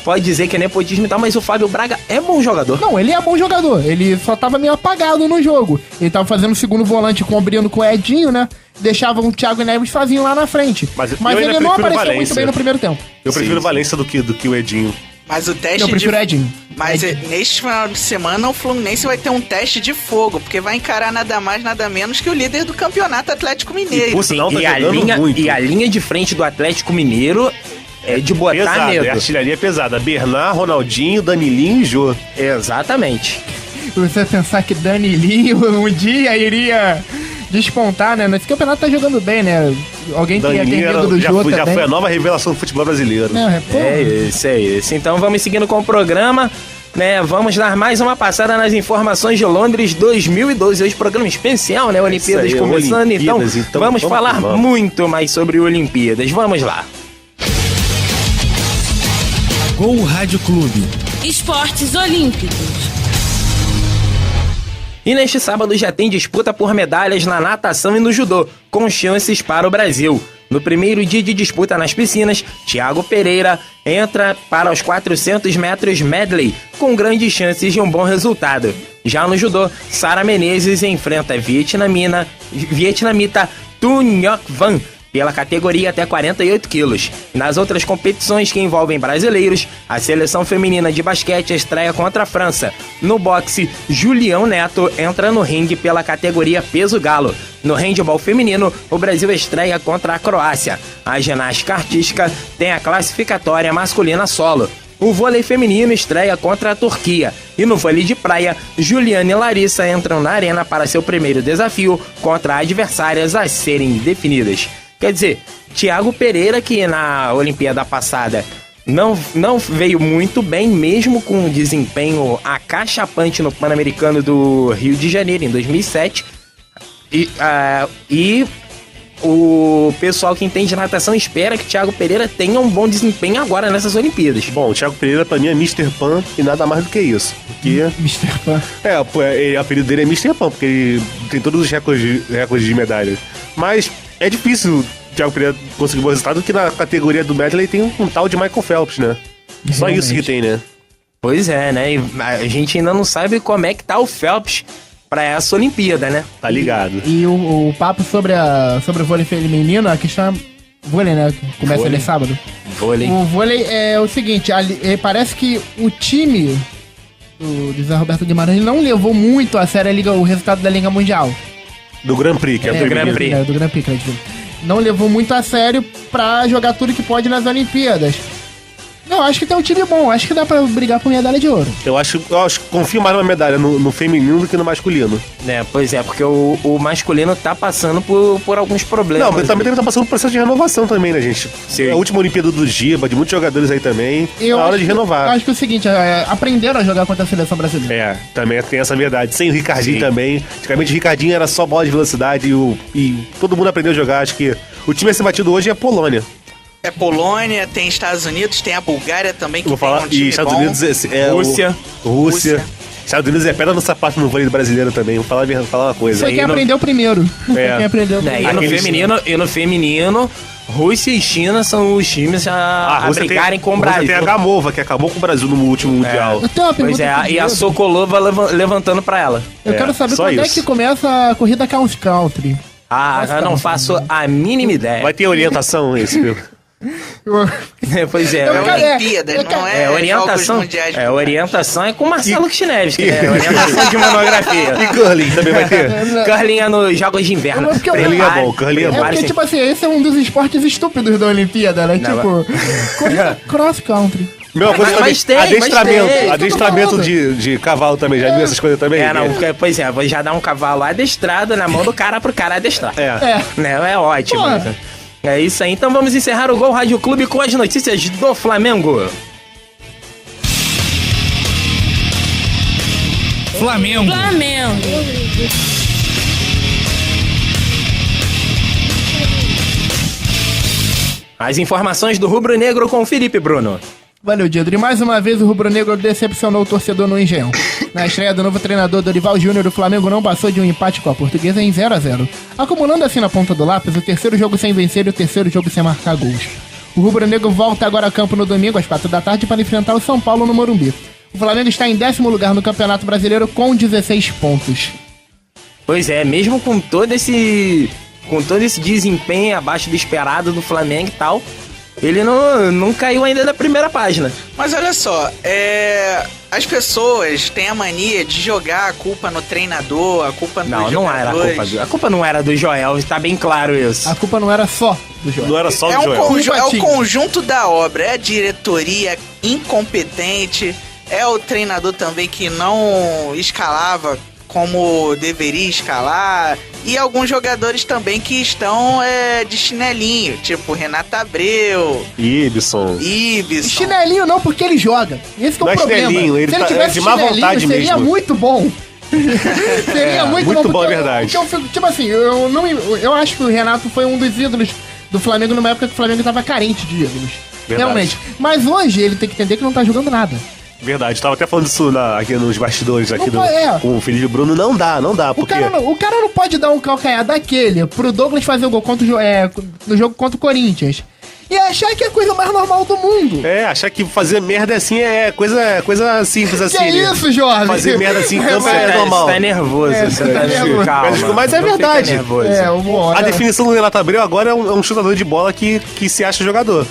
pode dizer que é nepotismo e tal, mas o Fábio Braga é bom jogador. Não, ele é bom jogador. Ele só tava meio apagado no jogo. Ele tava fazendo o segundo volante cobrindo com o Edinho, né? Deixava o Thiago Neves sozinho lá na frente. Mas ele não apareceu muito bem no primeiro tempo. Eu prefiro o Valência do que o Edinho. Mas o teste eu prefiro Edinho. Mas neste final de semana o Fluminense vai ter um teste de fogo, porque vai encarar nada mais, nada menos que o líder do campeonato Atlético Mineiro. E, por sinal, a linha de frente do Atlético Mineiro é de botar pesada, medo. A artilharia é pesada. Bernard, Ronaldinho, Danilinho e Jô. Exatamente. Você pensar que Danilinho um dia iria despontar, né? Nesse campeonato tá jogando bem, né? Alguém tem medo do Jô também. Já foi a nova revelação do futebol brasileiro. É isso. Então vamos seguindo com o programa, né? Vamos dar mais uma passada nas informações de Londres 2012. Hoje programa especial, né? Olimpíadas começando. Então vamos falar muito mais sobre Olimpíadas. Vamos lá. Gol Rádio Clube. Esportes Olímpicos. E neste sábado já tem disputa por medalhas na natação e no judô, com chances para o Brasil. No primeiro dia de disputa nas piscinas, Thiago Pereira entra para os 400 metros medley, com grandes chances de um bom resultado. Já no judô, Sara Menezes enfrenta a vietnamita Tu Ngoc Van, pela categoria até 48 quilos. Nas outras competições que envolvem brasileiros, a seleção feminina de basquete estreia contra a França. No boxe, Julião Neto entra no ringue pela categoria peso galo. No handebol feminino, o Brasil estreia contra a Croácia. A ginástica artística tem a classificatória masculina solo. O vôlei feminino estreia contra a Turquia. E no vôlei de praia, Juliana e Larissa entram na arena para seu primeiro desafio contra adversárias a serem definidas. Quer dizer, Thiago Pereira, que na Olimpíada passada não veio muito bem, mesmo com um desempenho acachapante no Pan-Americano do Rio de Janeiro, em 2007. E o pessoal que entende natação espera que Thiago Pereira tenha um bom desempenho agora nessas Olimpíadas. Bom, o Thiago Pereira pra mim é Mr. Pan e nada mais do que isso. Porque... Mr. Pan. O apelido dele é Mr. Pan, porque ele tem todos os recordes de medalhas. Mas é difícil o Thiago Pereira conseguir um bom resultado, porque na categoria do medley tem um tal de Michael Phelps, né? Realmente. Só isso que tem, né? Pois é, né? E a gente ainda não sabe como é que tá o Phelps pra essa Olimpíada, né? Tá ligado. E o papo sobre o vôlei feminino, a questão Vôlei, né? Começa Vôlei. ali sábado. Vôlei. O vôlei é o seguinte, parece que o time do Zé Roberto Guimarães não levou muito a sério o resultado da Liga Mundial. Do Grand Prix, que é, do Grand Prix. Do Grand Prix, não levou muito a sério pra jogar tudo que pode nas Olimpíadas. Não, acho que tem um time bom, acho que dá pra brigar por medalha de ouro. Eu acho que confio mais na medalha no feminino do que no masculino. Pois é, porque o masculino tá passando por alguns problemas. Não, mas também deve estar passando por um processo de renovação também, né, gente? Sim. A última Olimpíada do Giba, de muitos jogadores aí também. Eu Na hora acho de que- renovar. Eu acho que é o seguinte, aprenderam a jogar contra a seleção brasileira. É, também tem essa verdade. Sem o Ricardinho Sim. também. Antigamente o Ricardinho era só bola de velocidade e todo mundo aprendeu a jogar. Acho que o time a ser batido hoje é a Polônia. É Polônia, tem Estados Unidos, tem a Bulgária também, que Eu vou tem falar. um time E Estados bom. Unidos é Rússia. Rússia. Estados Unidos é pedra no sapato no vôlei brasileiro também. Vou falar uma coisa. Foi quem aí não- aprendeu primeiro. Foi É. quem aprendeu Né, primeiro. e no feminino, Rússia e China são os times a Rússia brigarem com o Rússia Brasil. tem a Gamova, que acabou com o Brasil no último Mundial. Eu tenho uma Pois pergunta é, pro e a Diego. Sokolova levantando pra ela. Eu É, quero saber só quando é isso. que começa a corrida Cross Country. Eu não faço a mínima ideia. Vai ter orientação esse, viu? Pois é. Eu É quero- Olimpíadas, não é, orientação. Jogos Mundiais. Orientação é com o Marcelo Kishnevski, né? Orientação de monografia. E curling também vai ter? Curling é nos Jogos de Inverno. Mas porque eu- Curling é bom, curling é É bom. porque, tipo assim, esse é um dos esportes estúpidos da Olimpíada, né? Não, Tipo, corrida cross country. Mesma coisa Mas também. tem, mas adestramento. tem. Adestramento Tô de cavalo também. Já viu essas coisas também? Pois é, vou já dar um cavalo adestrado na mão do cara pro cara adestrar. É. Né? É ótimo. Porra. Né? É isso aí. Então vamos encerrar o Gol Rádio Clube com as notícias do Flamengo. Flamengo. Flamengo. As informações do Rubro Negro com o Felipe Bruno. Valeu, Diedro. E mais uma vez o Rubro Negro decepcionou o torcedor no Engenhão. Na estreia do novo treinador Dorival Júnior, o Flamengo não passou de um empate com a Portuguesa em 0-0. Acumulando assim na ponta do lápis o terceiro jogo sem vencer e o terceiro jogo sem marcar gols. O Rubro Negro volta agora a campo no domingo às 4 da tarde para enfrentar o São Paulo no Morumbi. O Flamengo está em 10º lugar no Campeonato Brasileiro com 16 pontos. Pois é, mesmo com todo esse desempenho abaixo do esperado do Flamengo e tal, ele não caiu ainda da primeira página. Mas olha só, as pessoas têm a mania de jogar a culpa no treinador, a culpa nos Não era a jogadores. culpa a culpa não era do Joel, tá bem claro isso. A culpa não era só do jogo. Não era só É, do Joel. é o Culpa, conjunto da obra, é a diretoria incompetente, é o treinador também que não escalava como deveria escalar, e alguns jogadores também que estão de chinelinho, tipo Renato Abreu, Ibson. Ibson. Chinelinho não, porque ele joga. Esse que é Não o é problema. chinelinho, ele Se ele tá- tivesse é de má chinelinho, vontade seria mesmo. muito bom. Seria muito muito bom, porque é verdade. porque eu fico, tipo assim, eu acho que o Renato foi um dos ídolos do Flamengo numa época que o Flamengo tava carente de ídolos. Verdade. Realmente. Mas hoje ele tem que entender que não tá jogando nada. Verdade, tava até falando isso aqui nos bastidores aqui Não, com o Felipe Bruno. Não dá, O porque... cara não pode dar um calcanhar daquele pro Douglas fazer o gol contra no jogo contra o Corinthians. E achar que é a coisa mais normal do mundo. achar que fazer merda assim é coisa simples assim. Que né? isso, Jorge? Fazer merda assim em campo Você é normal. Você tá nervoso, você tá nervoso. calma. Mas é Não fica verdade. nervoso. Uma hora- A definição do Renato Abreu agora é um chutador de bola que se acha jogador.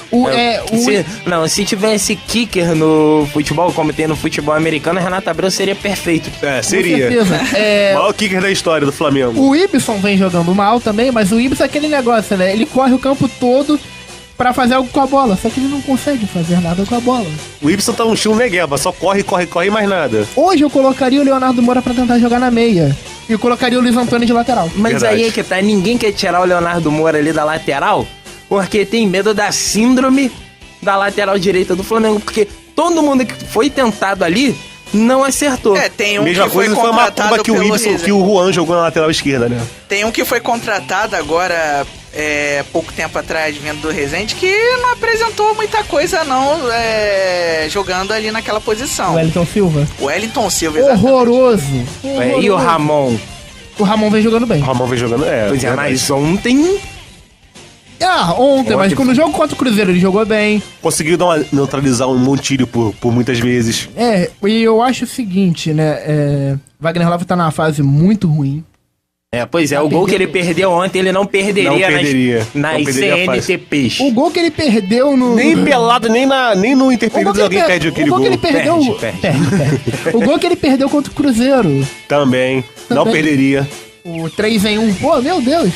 Se tivesse kicker no futebol, como tem no futebol americano, Renato Abreu seria perfeito. Seria. Com certeza. O maior kicker da história do Flamengo. O Ibson vem jogando mal também, mas o Ibson é aquele negócio, né? Ele corre o campo todo pra fazer algo com a bola, só que ele não consegue fazer nada com a bola. O Ibson tá um estilo Negueba, só corre e mais nada. Hoje eu colocaria o Leonardo Moura pra tentar jogar na meia. E eu colocaria o Luiz Antônio de lateral. Mas Verdade. aí é que tá, ninguém quer tirar o Leonardo Moura ali da lateral, porque tem medo da síndrome da lateral direita do Flamengo, porque todo mundo que foi tentado ali não acertou. Tem um Mesma que foi coisa foi uma contratado pomba que o pelo Ibson, Rezende. que o Juan jogou na lateral esquerda, né? Tem um que foi contratado agora, pouco tempo atrás, vindo do Rezende, que não apresentou muita coisa não, jogando ali naquela posição. O Wellington Silva. O Wellington Silva, exatamente. Horroroso. E o Ramon? O Ramon vem jogando bem. O Ramon vem jogando, Pois é, verdade. mas ontem... Ontem, mas no jogo contra o Cruzeiro ele jogou bem. Conseguiu neutralizar um Montilho por muitas vezes. E eu acho o seguinte, né? Wagner Love tá numa fase muito ruim. Pois é, o gol que ele perdeu ontem, ele não perderia, Não perderia. nas Não perderia CNTPs. O gol que ele perdeu no... Nem pelado, nem no Interferidos alguém perde aquele gol. O gol que ele perdeu... Perde. O gol que ele perdeu contra o Cruzeiro. Também. Não perderia. O 3-1. Pô, meu Deus.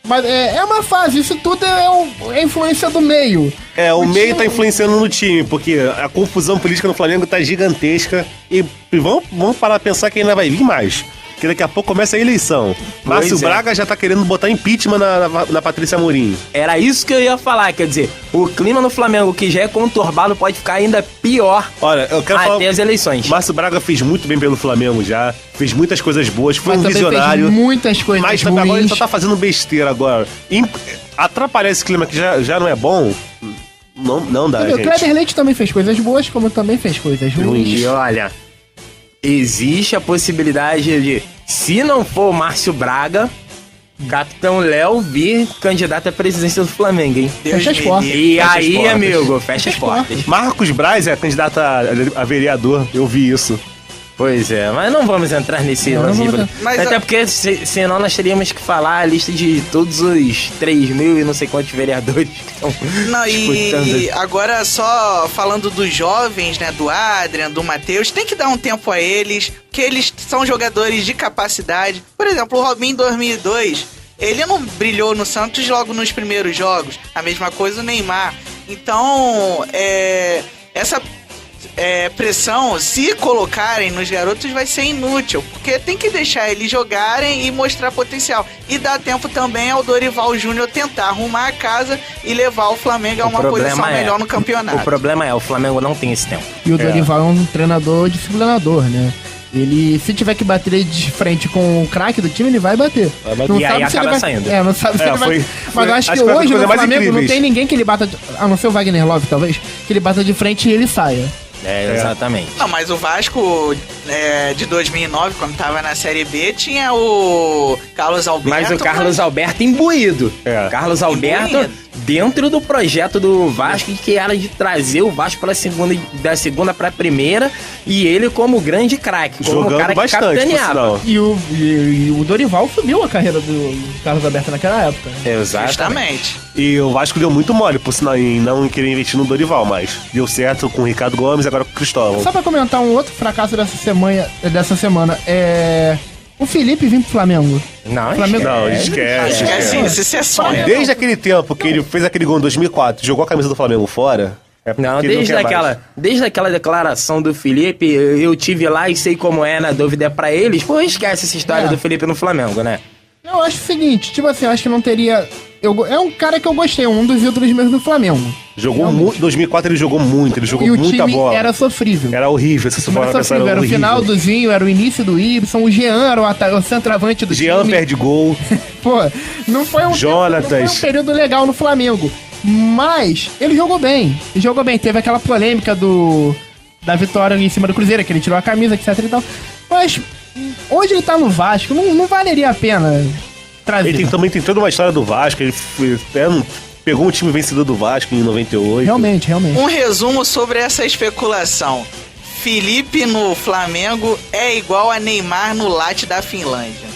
Mas é uma fase, isso tudo é influência do meio. O meio tá influenciando no time, porque a confusão política no Flamengo tá gigantesca. E vamos parar pra pensar que ainda vai vir mais. Porque daqui a pouco começa a eleição. Márcio Braga já tá querendo botar impeachment na Patrícia Amorim. Era isso que eu ia falar, quer dizer, o clima no Flamengo, que já é conturbado, pode ficar ainda pior. Olha, eu quero falar... até as eleições. Márcio Braga fez muito bem pelo Flamengo já. Fez muitas coisas boas, foi Mas um também visionário. fez muitas coisas Mas ruins. agora ele só tá fazendo besteira agora. Atrapalhar esse clima que já não é bom, não dá, O gente. Kleber Leite também fez coisas boas, como também fez coisas ruins. E olha, existe a possibilidade de, se não for o Márcio Braga, Capitão Léo vir candidato à presidência do Flamengo, hein? Fecha as portas. E Fecha as aí, portas. amigo, fecha as portas. Marcos Braz é candidato a vereador, eu vi isso. Pois é, mas não vamos entrar nesse Não lance. vamos Mas Até porque senão nós teríamos que falar a lista de todos os 3.000 e não sei quantos vereadores que estão Não, e disputando. agora só falando dos jovens, né, do Adrian, do Matheus, tem que dar um tempo a eles, porque eles são jogadores de capacidade. Por exemplo, o Robinho em 2002, ele não brilhou no Santos logo nos primeiros jogos. A mesma coisa o Neymar. Então, essa pressão, se colocarem nos garotos, vai ser inútil, porque tem que deixar eles jogarem e mostrar potencial. E dá tempo também ao Dorival Júnior tentar arrumar a casa e levar o Flamengo a uma posição melhor no campeonato. O problema é, o Flamengo não tem esse tempo. E o Dorival é um treinador disciplinador, né? Ele, se tiver que bater de frente com o craque do time, ele vai bater. Não E aí sabe se acaba ele vai... saindo. Não sabe se ele vai... Mas eu acho que foi uma das hoje no coisas mais Flamengo não incríveis. tem ninguém que ele bata, a não ser o Wagner Love, talvez, que ele bata de frente e ele saia. Exatamente. Não, mas o Vasco de 2009, quando tava na Série B, tinha o Carlos Alberto. Mas o Carlos Alberto imbuído. Carlos Alberto Imbuído. dentro do projeto do Vasco, que era de trazer o Vasco pra segunda, da segunda pra primeira, e ele como grande craque, como Jogando o cara que bastante, por capitaneava. sinal. E o Dorival subiu a carreira do Carlos Alberto naquela época. Exatamente. Justamente. E o Vasco deu muito mole, por sinal, em não querer investir no Dorival, mas deu certo com o Ricardo Gomes e agora com o Cristóvão. Só pra comentar um outro fracasso dessa semana, o Felipe vir pro Flamengo. Não, Flamengo- Não, Esquece esquece. isso é sonho. Desde aquele tempo que ele fez aquele gol em 2004, jogou a camisa do Flamengo fora. Não, porque ele desde aquela declaração do Felipe, eu tive lá e sei como é, na dúvida é pra eles. Pô, esquece essa história do Felipe no Flamengo, né? Eu acho o seguinte, tipo assim, eu acho que não teria... é um cara que eu gostei, um dos ídolos meus do Flamengo. Jogou muito. Em 2004 ele jogou muito, ele jogou E o muita time bola. era sofrível. Era horrível, essa Não era sofrível, era o final do Zinho, era o início do Ibson, o Jean era o centroavante do Jean time. perde gol. Pô, não foi um Jonatas. período legal no Flamengo. Mas ele jogou bem. Ele jogou bem. Teve aquela polêmica da vitória em cima do Cruzeiro, que ele tirou a camisa, etc e tal. Mas hoje ele tá no Vasco, não valeria a pena trazer. Ele também tem toda uma história do Vasco, ele pegou um time vencedor do Vasco em 98. Realmente. Um resumo sobre essa especulação. Felipe no Flamengo é igual a Neymar no Late da Finlândia.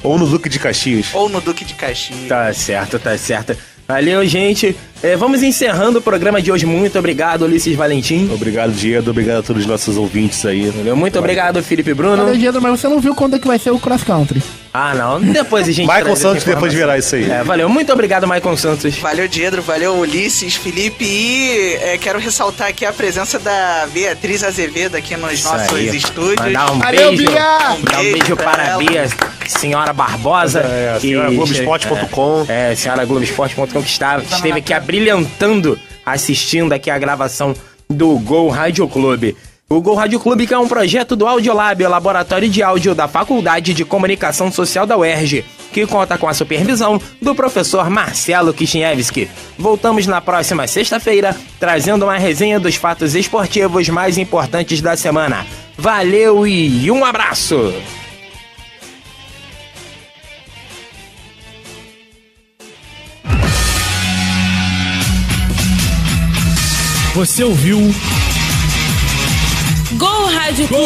Ou no Duque de Caxias. Ou no Duque de Caxias. Tá certo. Valeu, gente. Vamos encerrando o programa de hoje. Muito obrigado, Ulisses Valentim. Obrigado, Diego. Obrigado a todos os nossos ouvintes aí. Valeu. Muito obrigado, Felipe Bruno. Valeu, Diego, mas você não viu quando é que vai ser o Cross Country. Ah, não. Depois a gente Michael traz essa Santos depois informação. verá isso aí. Valeu. Muito obrigado, Michael Santos. Valeu, Diedro, valeu, Ulisses, Felipe, e quero ressaltar aqui a presença da Beatriz Azevedo aqui nos Isso nossos aí. estúdios. Mandar um Valeu, beijo. Bia! Mandar um beijo pra para a ela. Bia, senhora Barbosa. senhora Globoesporte.com. Senhora Globoesporte.com, que esteve aqui abrilhantando, assistindo aqui a gravação do Gol Rádio Clube. O Gol Rádio Clube, que é um projeto do Audiolab, o laboratório de áudio da Faculdade de Comunicação Social da UERJ, que conta com a supervisão do professor Marcelo Kishinevski. Voltamos na próxima sexta-feira, trazendo uma resenha dos fatos esportivos mais importantes da semana. Valeu e um abraço! Você ouviu Gol Rádio Clube.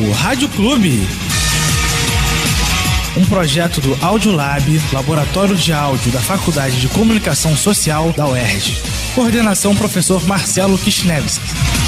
Gol Rádio Clube. um projeto do Audiolab, Laboratório de Áudio da Faculdade de Comunicação Social da UERJ. Coordenação professor Marcelo Kishnevski.